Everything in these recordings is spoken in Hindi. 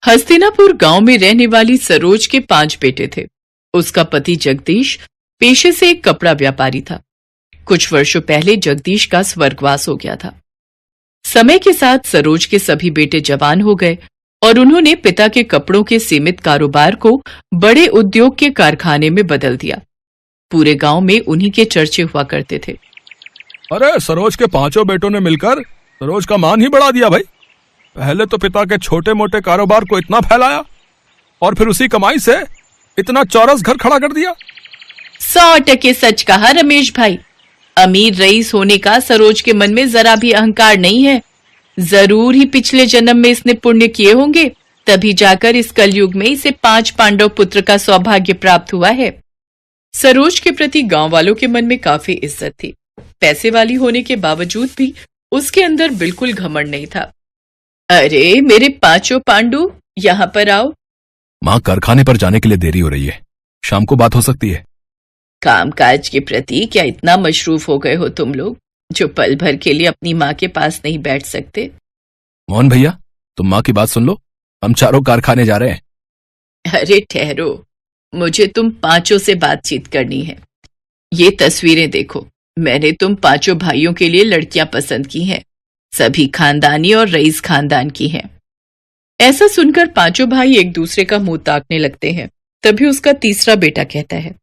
हस्तिनापुर गांव में रहने वाली सरोज के 5 बेटे थे। उसका पति जगदीश पेशे से एक कपड़ा व्यापारी था। कुछ वर्षों पहले जगदीश का स्वर्गवास हो गया था। समय के साथ सरोज के सभी बेटे जवान हो गए और उन्होंने पिता के कपड़ों के सीमित कारोबार को बड़े उद्योग के कारखाने में बदल दिया। पूरे गांव में उन्हीं के चर्चे हुआ करते थे। अरे सरोज के 5 बेटों ने मिलकर सरोज का मान ही बढ़ा दिया भाई। पहले तो पिता के छोटे मोटे कारोबार को इतना फैलाया और फिर उसी कमाई से इतना चौरस घर खड़ा कर दिया। 100% सच कहा रमेश भाई। अमीर रईस होने का सरोज के मन में जरा भी अहंकार नहीं है। जरूर ही पिछले जन्म में इसने पुण्य किए होंगे, तभी जाकर इस कलयुग में इसे 5 पांडव पुत्र का सौभाग्य प्राप्त हुआ है। सरोज के प्रति गांव वालों के मन में काफी इज्जत थी। पैसे वाली होने के बावजूद भी उसके अंदर बिल्कुल घमंड नहीं था। अरे मेरे 5 पांडु, यहाँ पर आओ। माँ, कारखाने पर जाने के लिए देरी हो रही है, शाम को बात हो सकती है। कामकाज के प्रति क्या इतना मशरूफ हो गए हो तुम लोग, जो पल भर के लिए अपनी माँ के पास नहीं बैठ सकते? मोहन भैया, तुम माँ की बात सुन लो, हम चारों कारखाने जा रहे हैं। अरे ठहरो, मुझे तुम 5 से बातचीत करनी है। ये तस्वीरें देखो, मैंने तुम 5 भाइयों के लिए लड़कियां पसंद की हैं। सभी खानदानी और रईस खानदान की हैं। ऐसा सुनकर 5 भाई एक दूसरे का मुंह ताकने लगते हैं। तभी उसका तीसरा बेटा कहता है,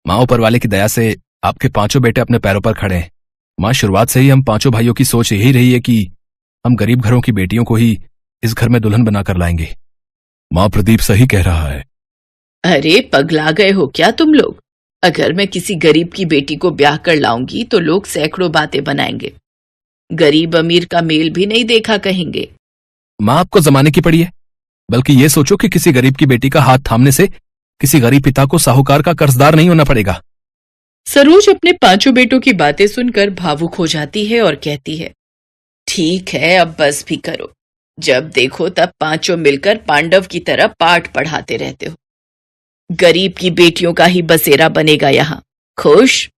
माँ, ऊपर वाले की दया से आपके 5 बेटे अपने पैरों पर खड़े हैं। माँ, शुरुआत से ही हम 5 भाइयों की सोच यही रही है कि हम गरीब घरों की बेटियों को ही इस घर में दुल्हन बनाकर लाएंगे। माँ, प्रदीप सही कह रहा है। अरे पगला गए हो क्या तुम लोग? अगर मैं किसी गरीब की बेटी को ब्याह कर लाऊंगी तो लोग सैकड़ों बातें बनाएंगे। गरीब अमीर का मेल भी नहीं देखा कहेंगे। माँ, आपको जमाने की पड़ी है, बल्कि ये सोचो कि किसी गरीब की बेटी का हाथ थामने से किसी गरीब पिता को साहूकार का कर्जदार नहीं होना पड़ेगा। सरोज अपने 5 बेटों की बातें सुनकर भावुक हो जाती है और कहती है, ठीक है, अब बस भी करो। जब देखो तब 5 मिलकर पांडव की तरह पाठ पढ़ाते रहते हो। गरीब की बेटियों का ही बसेरा बनेगा यहाँ। खुश?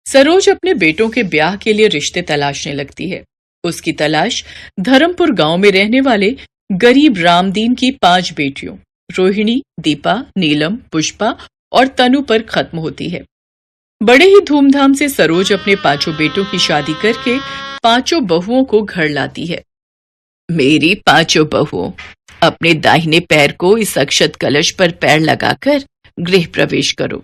सरोज अपने बेटों के ब्याह के लिए रिश्ते तलाशने लगती है। उसकी तलाश धर्मपुर गांव में रहने वाले गरीब रामदीन की 5 बेटियों रोहिणी, दीपा, नीलम, पुष्पा और तनु पर खत्म होती है। बड़े ही धूमधाम से सरोज अपने 5 बेटों की शादी करके 5 बहुओं को घर लाती है। मेरी 5 बहुओं, अपने दाहिने पैर को इस अक्षत कलश पर पैर लगाकर गृह प्रवेश करो।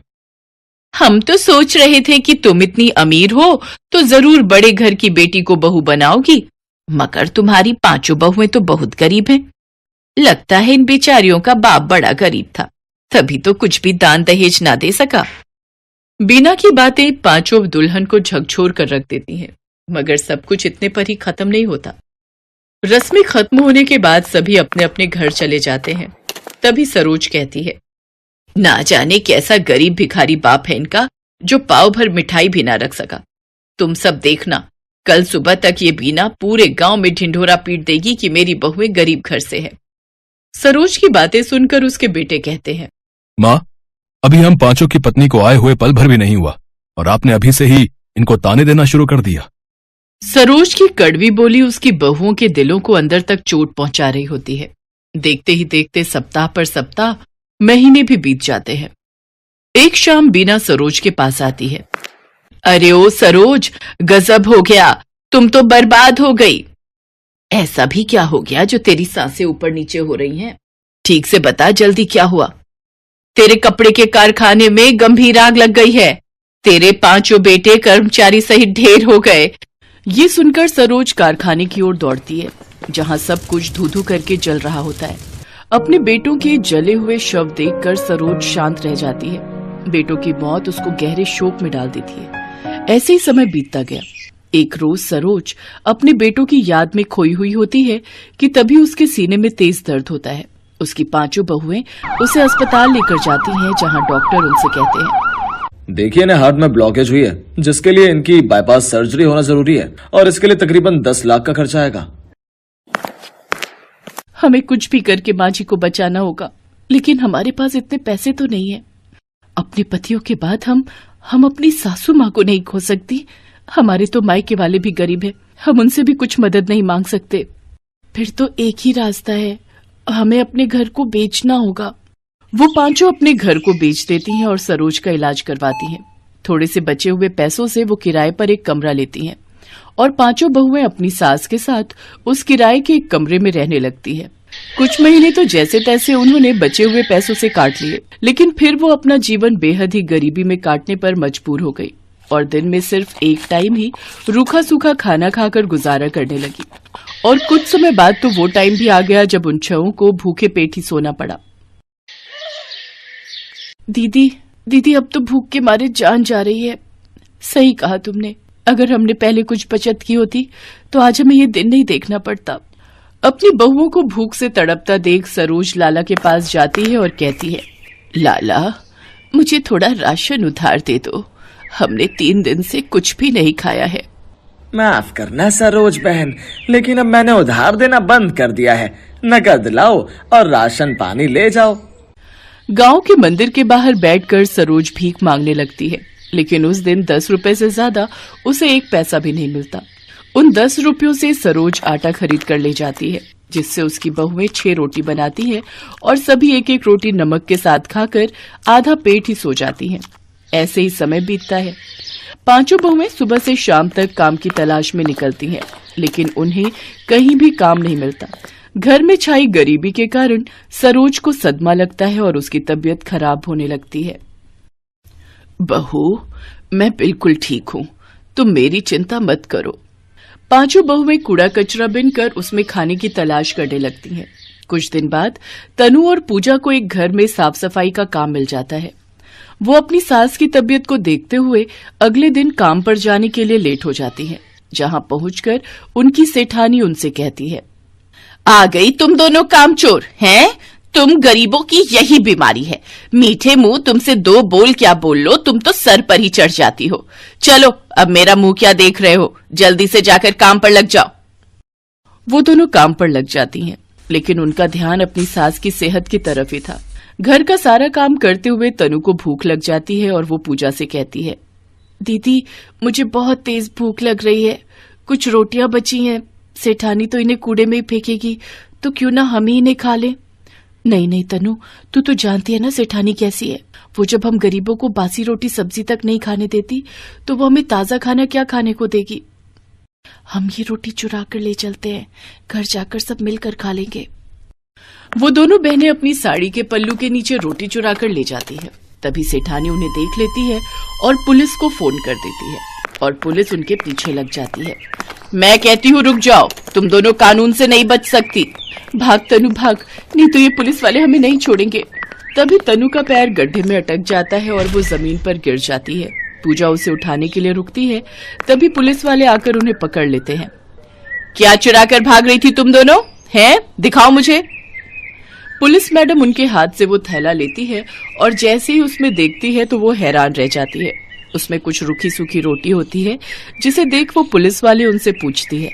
हम तो सोच रहे थे कि तुम इतनी अमीर हो तो जरूर बड़े घर की बेटी को बहू बनाओगी, मगर तुम्हारी 5 बहुएं तो बहुत गरीब हैं। लगता है इन बेचारियों का बाप बड़ा गरीब था, तभी तो कुछ भी दान दहेज ना दे सका। बीना की बातें 5 दुल्हन को झकझोर कर रख देती हैं, मगर सब कुछ इतने पर ही खत्म नहीं होता। रस्में खत्म होने के बाद सभी अपने अपने घर चले जाते हैं। तभी सरोज कहती है, ना जाने कैसा गरीब भिखारी बाप है इनका, जो पाव भर मिठाई भी ना रख सका। तुम सब देखना, कल सुबह तक ये बीना पूरे गांव में ढिंढोरा पीट देगी कि मेरी बहुएं गरीब घर से है। सरोज की बातें सुनकर उसके बेटे कहते हैं, माँ, अभी हम 5 की पत्नी को आए हुए पल भर भी नहीं हुआ और आपने अभी से ही इनको ताने देना शुरू कर दिया। सरोज की कड़वी बोली उसकी बहुओं के दिलों को अंदर तक चोट पहुंचा रही होती है। देखते ही देखते सप्ताह पर सप्ताह, महीने भी बीत जाते हैं। एक शाम बीना सरोज के पास आती है। अरे ओ सरोज, गजब हो गया, तुम तो बर्बाद हो गई। ऐसा भी क्या हो गया जो तेरी सांसें ऊपर नीचे हो रही हैं? ठीक से बता, जल्दी क्या हुआ? तेरे कपड़े के कारखाने में गंभीर आग लग गई है। तेरे 5 बेटे कर्मचारी सहित ढेर हो गए। ये सुनकर सरोज कारखाने की ओर दौड़ती है, जहां सब कुछ धू धू करके जल रहा होता है। अपने बेटों के जले हुए शव देखकर सरोज शांत रह जाती है। बेटों की मौत उसको गहरे शोक में डाल देती है। ऐसे ही समय बीतता गया। एक रोज सरोज अपने बेटों की याद में खोई हुई होती है कि तभी उसके सीने में तेज दर्द होता है। उसकी 5 बहुएं उसे अस्पताल लेकर जाती हैं, जहां डॉक्टर उनसे कहते हैं, देखिए ना, हार्ट में ब्लॉकेज हुई है, जिसके लिए इनकी बाईपास सर्जरी होना जरूरी है और इसके लिए तकरीबन 10 लाख का खर्चा आएगा। हमें कुछ भी करके माँ जी को बचाना होगा, लेकिन हमारे पास इतने पैसे तो नहीं है। अपने पतियों के बाद हम अपनी सासू माँ को नहीं खो सकती। हमारे तो मायके वाले भी गरीब हैं, हम उनसे भी कुछ मदद नहीं मांग सकते। फिर तो एक ही रास्ता है, हमें अपने घर को बेचना होगा। वो पांचों अपने घर को बेच देती हैं और सरोज का इलाज करवाती हैं। थोड़े से बचे हुए पैसों से वो किराए पर एक कमरा लेती हैं और पांचों बहुएं अपनी सास के साथ उस किराए के एक कमरे में रहने लगती है। कुछ महीने तो जैसे तैसे उन्होंने बचे हुए पैसों से काट लिए, लेकिन फिर वो अपना जीवन बेहद ही गरीबी में काटने पर मजबूर हो गई और दिन में सिर्फ एक टाइम ही रूखा सूखा खाना खाकर गुजारा करने लगी। और कुछ समय बाद तो वो टाइम भी आ गया जब उन छहों को भूखे पेट ही सोना पड़ा। दीदी अब तो भूख के मारे जान जा रही है। सही कहा तुमने, अगर हमने पहले कुछ बचत की होती तो आज हमें ये दिन नहीं देखना पड़ता। अपनी बहुओं को भूख से तड़पता देख सरोज लाला के पास जाती है और कहती है, लाला मुझे थोड़ा राशन उधार दे दो, हमने 3 दिन से कुछ भी नहीं खाया है। माफ करना सरोज बहन, लेकिन अब मैंने उधार देना बंद कर दिया है। नकद लाओ और राशन पानी ले जाओ। गांव के मंदिर के बाहर बैठकर सरोज भीख मांगने लगती है, लेकिन उस दिन 10 रुपए से ज्यादा उसे 1 पैसा भी नहीं मिलता। उन 10 रुपयों से सरोज आटा खरीद कर ले जाती है, जिससे उसकी बहुएं 6 रोटी बनाती है और सभी 1-1 रोटी नमक के साथ खाकर आधा पेट ही सो जाती हैं। ऐसे ही समय बीतता है। पांचों बहुएं सुबह से शाम तक काम की तलाश में निकलती हैं, लेकिन उन्हें कहीं भी काम नहीं मिलता। घर में छाई गरीबी के कारण सरोज को सदमा लगता है और उसकी तबीयत खराब होने लगती है। बहू, मैं बिल्कुल ठीक हूँ, तुम मेरी चिंता मत करो। पांचों बहुएं कूड़ा कचरा बिनकर उसमें खाने की तलाश करने लगती हैं। कुछ दिन बाद तनु और पूजा को एक घर में साफ सफाई का काम मिल जाता है। वो अपनी सास की तबीयत को देखते हुए अगले दिन काम पर जाने के लिए लेट हो जाती हैं। जहां पहुंचकर उनकी सेठानी उनसे कहती है, आ गई तुम दोनों कामचोर हैं? तुम गरीबों की यही बीमारी है, मीठे मुंह तुमसे 2 बोल क्या बोल लो, तुम तो सर पर ही चढ़ जाती हो। चलो अब मेरा मुंह क्या देख रहे हो, जल्दी से जाकर काम पर लग जाओ। वो दोनों काम पर लग जाती हैं, लेकिन उनका ध्यान अपनी सास की सेहत की तरफ ही था। घर का सारा काम करते हुए तनु को भूख लग जाती है और वो पूजा से कहती है, दीदी मुझे बहुत तेज भूख लग रही है, कुछ रोटियां बची हैं, सेठानी तो इन्हें कूड़े में ही फेंकेगी, तो क्यों ना हम ही इन्हें खा लें। नहीं तनु, तू तो जानती है ना सेठानी कैसी है। वो जब हम गरीबों को बासी रोटी सब्जी तक नहीं खाने देती तो वो हमें ताजा खाना क्या खाने को देगी। हम ये रोटी चुरा कर ले चलते हैं, घर जाकर सब मिलकर खा लेंगे। वो दोनों बहनें अपनी साड़ी के पल्लू के नीचे रोटी चुरा कर ले जाती है। तभी सेठानी उन्हें देख लेती है और पुलिस को फोन कर देती है और पुलिस उनके पीछे लग जाती है। मैं कहती हूँ रुक जाओ, तुम दोनों कानून से नहीं बच सकती। भाग तनु भाग, नहीं तो ये पुलिस वाले हमें नहीं छोड़ेंगे। तभी तनु का पैर गड्ढे में अटक जाता है और वो जमीन पर गिर जाती है। पूजा उसे उठाने के लिए रुकती है, तभी पुलिस वाले आकर उन्हें पकड़ लेते हैं। क्या चुरा कर भाग रही थी तुम दोनों? हैं? दिखाओ मुझे। पुलिस मैडम उनके हाथ से वो थैला लेती है और जैसे ही उसमें देखती है तो वो हैरान रह जाती है। उसमें कुछ रूखी सूखी रोटी होती है, जिसे देख वो पुलिस वाले उनसे पूछती है,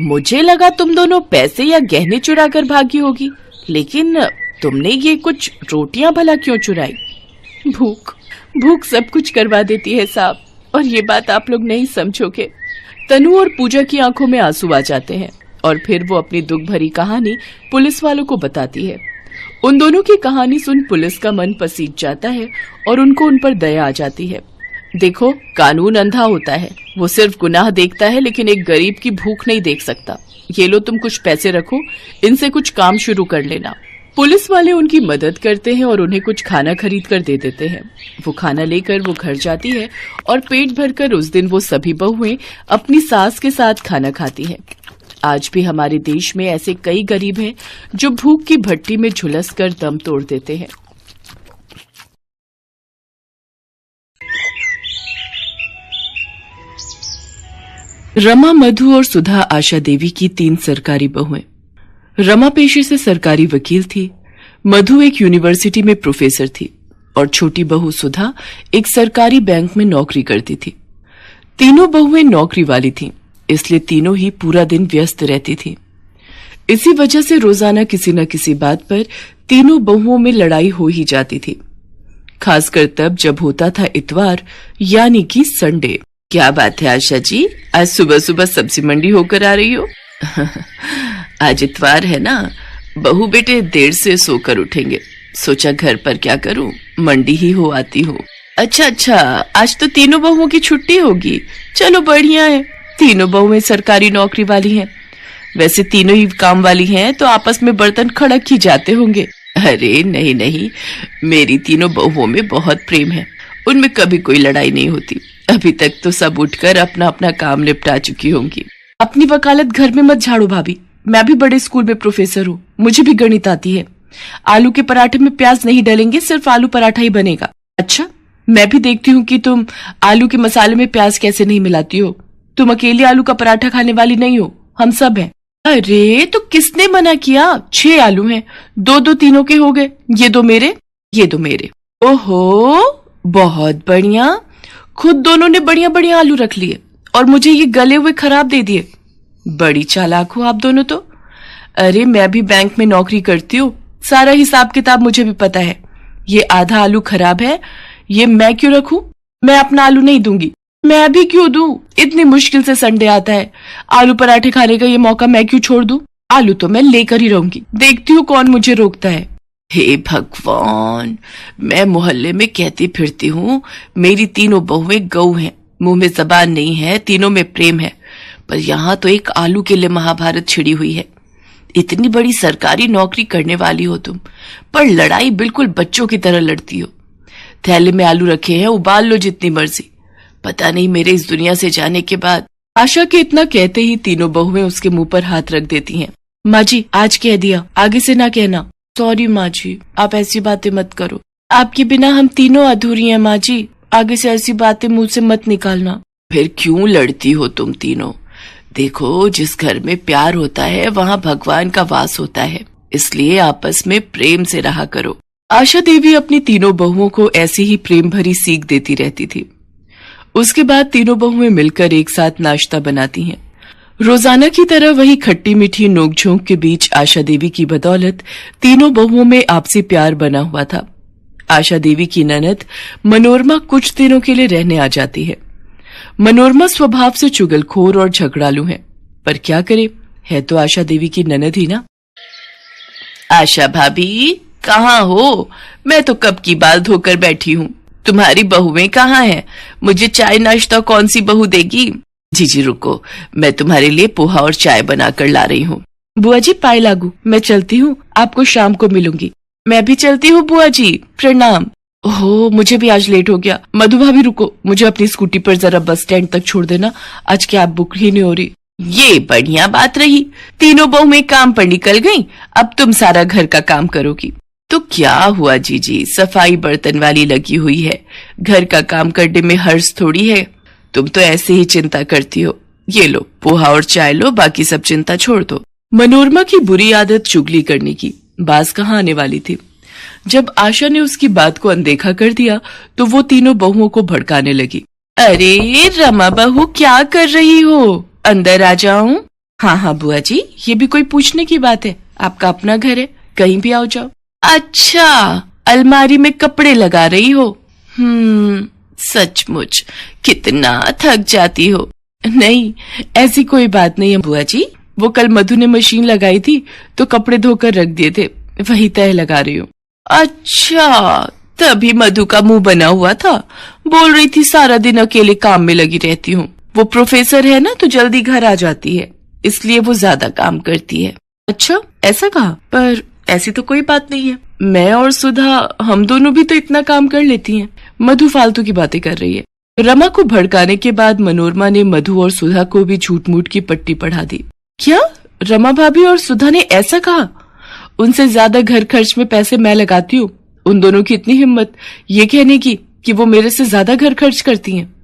मुझे लगा तुम दोनों पैसे या गहने चुरा कर भागी होगी, लेकिन तुमने ये कुछ रोटियां भला क्यों चुराई? भूख सब कुछ करवा देती है साहब, और ये बात आप लोग नहीं समझोगे। तनु और पूजा की आंखों में आंसू आ जाते हैं और फिर वो अपनी दुख भरी कहानी पुलिस वालों को बताती है। उन दोनों की कहानी सुन पुलिस का मन पसीज जाता है और उनको उन पर दया आ जाती है। देखो, कानून अंधा होता है, वो सिर्फ गुनाह देखता है लेकिन एक गरीब की भूख नहीं देख सकता। ये लो तुम कुछ पैसे रखो, इनसे कुछ काम शुरू कर लेना। पुलिस वाले उनकी मदद करते हैं और उन्हें कुछ खाना खरीद कर दे देते हैं। वो खाना लेकर वो घर जाती है और पेट भरकर उस दिन वो सभी बहुएं अपनी सास के साथ खाना खाती हैं। आज भी हमारे देश में ऐसे कई गरीब हैं जो भूख की भट्टी में झुलस कर दम तोड़ देते हैं। रमा, मधु और सुधा आशा देवी की 3 सरकारी बहुएं। रमा पेशे से सरकारी वकील थी, मधु एक यूनिवर्सिटी में प्रोफेसर थी और छोटी बहू सुधा एक सरकारी बैंक में नौकरी करती थी। तीनों बहुएं नौकरी वाली थीं, इसलिए तीनों ही पूरा दिन व्यस्त रहती थी। इसी वजह से रोजाना किसी न किसी बात पर तीनों बहुओं में लड़ाई हो ही जाती थी, खासकर तब जब होता था इतवार यानी कि संडे। क्या बात है आशा जी, आज सुबह सुबह सब्जी मंडी होकर आ रही हो? आज इतवार है ना, बहू बेटे देर से सोकर उठेंगे, सोचा घर पर क्या करूं, मंडी ही हो आती हूँ। अच्छा, आज तो तीनों बहुओं की छुट्टी होगी। चलो बढ़िया है, तीनों बहुएं सरकारी नौकरी वाली हैं। वैसे तीनों ही काम वाली हैं तो आपस में बर्तन खड़क ही जाते होंगे। अरे नहीं, मेरी तीनों बहुओं में बहुत प्रेम है, उनमें कभी कोई लड़ाई नहीं होती। अभी तक तो सब उठकर अपना अपना काम निपटा चुकी होंगी। अपनी वकालत घर में मत झाड़ो भाभी, मैं भी बड़े स्कूल में प्रोफेसर हूँ, मुझे भी गणित आती है। आलू के पराठे में प्याज नहीं डलेंगे, सिर्फ आलू पराठा ही बनेगा। अच्छा, मैं भी देखती हूँ कि तुम आलू के मसाले में प्याज कैसे नहीं मिलाती हो। तुम अकेले आलू का पराठा खाने वाली नहीं हो, हम सब हैं। अरे तो किसने मना किया, 6 आलू हैं, दो तीनों के हो गए, ये दो मेरे। ओहो बहुत बढ़िया, खुद दोनों ने बढ़िया आलू रख लिए और मुझे ये गले हुए खराब दे दिए। बड़ी चालाक हो आप दोनों तो। अरे मैं भी बैंक में नौकरी करती हूँ, सारा हिसाब किताब मुझे भी पता है। ये आधा आलू खराब है, ये मैं क्यों रखूं? मैं अपना आलू नहीं दूंगी। मैं भी क्यों दूं? इतनी मुश्किल से संडे आता है, आलू पराठे खाने का ये मौका मैं क्यों छोड़ दूं? आलू तो मैं लेकर ही रहूंगी, देखती हूँ कौन मुझे रोकता है। हे भगवान, मैं मोहल्ले में कहती फिरती हूँ मेरी तीनों बहुएं गऊ हैं, मुंह में जबान नहीं है, तीनों में प्रेम है, पर यहाँ तो एक आलू के लिए महाभारत छिड़ी हुई है। इतनी बड़ी सरकारी नौकरी करने वाली हो तुम, पर लड़ाई बिल्कुल बच्चों की तरह लड़ती हो। थैले में आलू रखे हैं, उबाल लो जितनी मर्जी। पता नहीं मेरे इस दुनिया से जाने के बाद। आशा के इतना कहते ही तीनों बहुएं उसके मुंह पर हाथ रख देती हैं। माँ जी आज कह दिया, आगे से ना कहना। सॉरी माँ जी, आप ऐसी बातें मत करो, आपके बिना हम तीनों अधूरी हैं माँ जी, आगे से ऐसी बातें मुंह से मत निकालना। फिर क्यों लड़ती हो तुम तीनों? देखो, जिस घर में प्यार होता है वहाँ भगवान का वास होता है, इसलिए आपस में प्रेम से रहा करो। आशा देवी अपनी तीनों बहुओं को ऐसी ही प्रेम भरी सीख देती रहती थी। उसके बाद तीनों बहुएं मिलकर एक साथ नाश्ता बनाती हैं। रोजाना की तरह वही खट्टी मीठी नोकझोंक के बीच आशा देवी की बदौलत तीनों बहुओं में आपसी प्यार बना हुआ था। आशा देवी की ननद मनोरमा कुछ दिनों के लिए रहने आ जाती है। मनोरमा स्वभाव से चुगलखोर और झगड़ालू है, पर क्या करे, है तो आशा देवी की ननद ही ना। आशा भाभी कहाँ हो? मैं तो कब की बाल धोकर बैठी हूँ, तुम्हारी बहुएं कहाँ हैं? मुझे चाय नाश्ता कौन सी बहू देगी? जी रुको, मैं तुम्हारे लिए पोहा और चाय बनाकर ला रही हूँ। बुआ जी पाए लागू, मैं चलती हूँ, आपको शाम को मिलूंगी। मैं भी चलती हूँ बुआ जी, प्रणाम। ओहो मुझे भी आज लेट हो गया। मधु भाभी रुको, मुझे अपनी स्कूटी पर जरा बस स्टैंड तक छोड़ देना, आज कैब बुक ही नहीं हो रही। ये बढ़िया बात रही, तीनों बहुएं काम पर निकल गईं, अब तुम सारा घर का काम करोगी। तो क्या हुआ जीजी, सफाई बर्तन वाली लगी हुई है, घर का काम करने में हर्ष थोड़ी है। तुम तो ऐसे ही चिंता करती हो, ये लो पोहा और चाय लो, बाकी सब चिंता छोड़ दो। मनोरमा की बुरी आदत चुगली करने की बाज कहाँ आने वाली थी। जब आशा ने उसकी बात को अनदेखा कर दिया तो वो तीनों बहुओं को भड़काने लगी। अरे रमा बहू क्या कर रही हो, अंदर आ जाऊं? हाँ बुआ जी, ये भी कोई पूछने की बात है, आपका अपना घर है, कहीं भी आओ जाओ। अच्छा, अलमारी में कपड़े लगा रही हो? सचमुच कितना थक जाती हो। नहीं ऐसी कोई बात नहीं है बुआ जी, वो कल मधु ने मशीन लगाई थी तो कपड़े धोकर रख दिए थे, वही तह लगा रही हूँ। अच्छा, तभी मधु का मुंह बना हुआ था, बोल रही थी सारा दिन अकेले काम में लगी रहती हूँ। वो प्रोफेसर है ना तो जल्दी घर आ जाती है, इसलिए वो ज्यादा काम करती है। अच्छा ऐसा कहा, पर ऐसी तो कोई बात नहीं है, मैं और सुधा हम दोनों भी तो इतना काम कर लेती हैं। मधु फालतू की बातें कर रही है। रमा को भड़काने के बाद मनोरमा ने मधु और सुधा को भी झूठ मूठ की पट्टी पढ़ा दी। क्या रमा भाभी और सुधा ने ऐसा कहा? उनसे ज्यादा घर खर्च में पैसे मैं लगाती हूँ, उन दोनों की इतनी हिम्मत ये कहने की कि वो मेरे से ज्यादा घर खर्च करती हैं।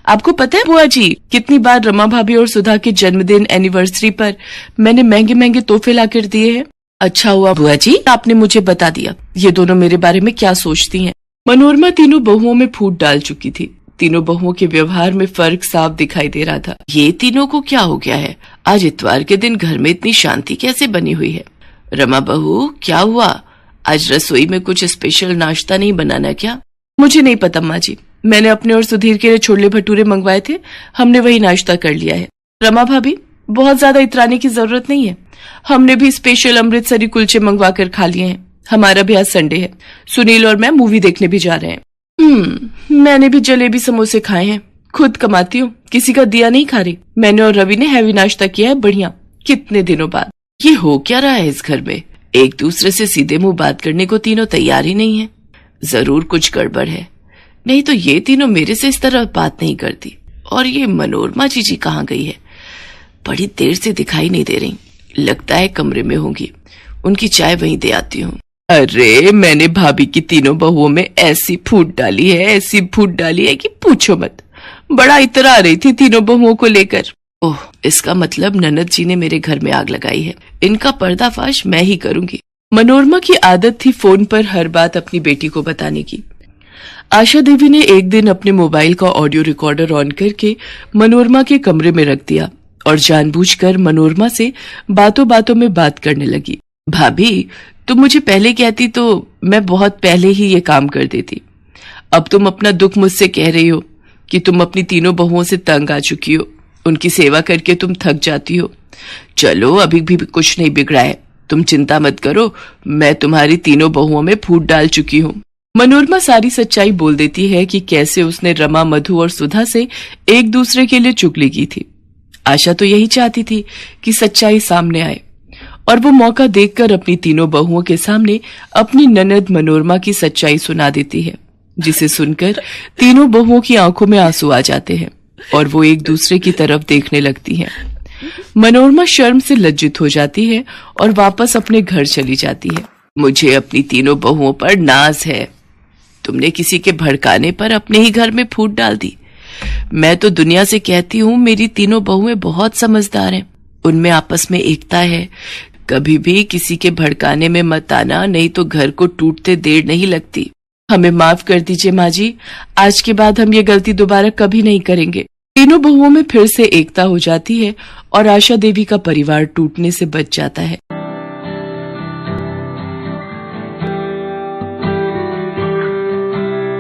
आपको पता है बुआ जी, कितनी बार रमा भाभी और सुधा के जन्मदिन एनिवर्सरी पर मैंने महंगे महंगे तोहफे लाकर दिए हैं। अच्छा हुआ बुआ जी आपने मुझे बता दिया, ये दोनों मेरे बारे में क्या सोचती हैं। मनोरमा तीनों बहुओं में फूट डाल चुकी थी। तीनों बहुओं के व्यवहार में फर्क साफ दिखाई दे रहा था। ये तीनों को क्या हो गया है, आज इतवार के दिन घर में इतनी शांति कैसे बनी हुई है? रमा बहू क्या हुआ, आज रसोई में कुछ स्पेशल नाश्ता नहीं बनाना क्या? मुझे नहीं पता माँ जी, मैंने अपने और सुधीर के लिए छोले भटूरे मंगवाए थे, हमने वही नाश्ता कर लिया है। रमा भाभी बहुत ज्यादा इतराने की जरूरत नहीं है। हमने भी स्पेशल अमृतसरी कुलचे मंगवा कर खा लिए हैं। हमारा भी आज संडे है। सुनील और मैं मूवी देखने भी जा रहे हैं। मैंने भी जलेबी समोसे खाए हैं। खुद कमाती हूँ, किसी का दिया नहीं खा रही। मैंने और रवि ने हैवी नाश्ता किया है, बढ़िया, कितने दिनों बाद। ये हो क्या रहा है इस घर में? एक दूसरे से सीधे मुंह बात करने को तीनों तैयार ही नहीं है। जरूर कुछ गड़बड़ है, नहीं तो ये तीनों मेरे से इस तरह बात नहीं करती। और ये मनोरमा जीजी कहाँ गई है? बड़ी देर से दिखाई नहीं दे रही। लगता है कमरे में होंगी। उनकी चाय वहीं दे आती हूँ। अरे मैंने भाभी की तीनों बहुओं में ऐसी फूट डाली है, ऐसी फूट डाली है कि पूछो मत। बड़ा इतरा रही थी तीनों बहुओं को लेकर। ओह, इसका मतलब ननद जी ने मेरे घर में आग लगाई है। इनका पर्दाफाश मैं ही करूंगी। मनोरमा की आदत थी फोन पर हर बात अपनी बेटी को बताने की। आशा देवी ने एक दिन अपने मोबाइल का ऑडियो रिकॉर्डर ऑन करके मनोरमा के कमरे में रख दिया और जानबूझकर मनोरमा से बातों बातों में बात करने लगी। भाभी, तुम मुझे पहले कहती तो मैं बहुत पहले ही ये काम कर देती। अब तुम अपना दुख मुझसे कह रही हो कि तुम अपनी तीनों बहुओं से तंग आ चुकी हो। उनकी सेवा करके तुम थक जाती हो। चलो, अभी भी कुछ नहीं बिगड़ा है, तुम चिंता मत करो। मैं तुम्हारी तीनों बहुओं में फूट डाल चुकी हूँ। मनोरमा सारी सच्चाई बोल देती है कि कैसे उसने रमा, मधु और सुधा से एक दूसरे के लिए चुगली की थी। आशा तो यही चाहती थी कि सच्चाई सामने आए और वो मौका देखकर अपनी तीनों बहुओं के सामने अपनी ननद मनोरमा की सच्चाई सुना देती है, जिसे सुनकर तीनों बहुओं की आंखों में आंसू आ जाते हैं और वो एक दूसरे की तरफ देखने लगती हैं। मनोरमा शर्म से लज्जित हो जाती है और वापस अपने घर चली जाती है। मुझे अपनी तीनों बहुओं पर नाज है। तुमने किसी के भड़काने पर अपने ही घर में फूट डाल दी। मैं तो दुनिया से कहती हूँ मेरी तीनों बहुएं बहुत समझदार हैं। उनमें आपस में एकता है। कभी भी किसी के भड़काने में मत आना, नहीं तो घर को टूटते देर नहीं लगती। हमें माफ कर दीजिए माँ जी, आज के बाद हम ये गलती दोबारा कभी नहीं करेंगे। तीनों बहुओं में फिर से एकता हो जाती है और आशा देवी का परिवार टूटने से बच जाता है।